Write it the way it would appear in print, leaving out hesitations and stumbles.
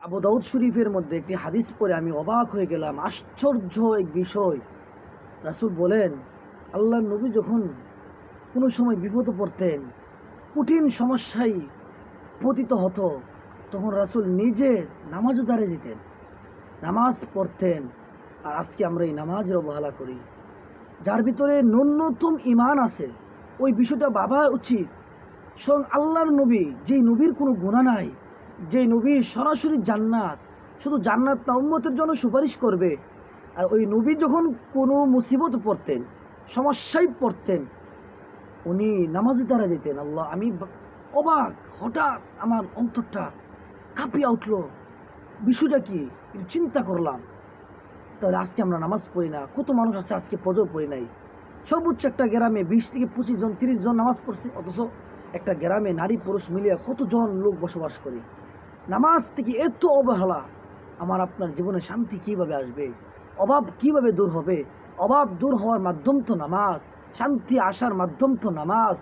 আবু দাউদ শরীফের মধ্যে একটি হাদিস পড়ে আমি অবাক হয়ে গেলাম। আশ্চর্য এক বিষয়। রাসূল বলেন, আল্লাহর নবী যখন কোনো সময় বিপদে পড়তেন, কঠিন সমস্যায় পতিত হতো, তখন রাসূল নিজে নামাজে দাঁড়িয়ে যেতেন, নামাজ পড়তেন। আর আজকে আমরা এই নামাজের অবহেলা করি। যার ভিতরে ন্যূনতম ঈমান আছে, ওই বিষয়টা ভাবা উচিত। স্বয়ং আল্লাহর নবী, যেই নবীর কোনো গুনাহ নাই, যেই নবী সরাসরি জান্নাত, শুধু জান্নাত না উম্মতের জন্য সুপারিশ করবে, আর ওই নবী যখন কোনো মুসিবত পড়তেন, সমস্যায় পড়তেন, উনি নামাজে দ্বারা যেতেন। আল্লাহ, আমি অবাক। হঠাৎ আমার অন্তরটা কাঁপিয়া উঠলো। বিষয়টা কি একটু চিন্তা করলাম। তাহলে আজকে আমরা নামাজ পড়ি না। কত মানুষ আছে আজকে ফজর পড়ি নাই। সর্বোচ্চ একটা গ্রামে 20 থেকে 25 জন 30 জন নামাজ পড়ছে, অথচ একটা গ্রামে নারী পুরুষ মিলিয়ে কতজন লোক বসবাস করে। নামাজ থেকে এত অবহেলা। আমার আপনার জীবনে শান্তি কিভাবে আসবে? অভাব কিভাবে দূর হবে? অভাব দূর হওয়ার মাধ্যম তো নামাজ, শান্তি আসার মাধ্যম তো নামাজ।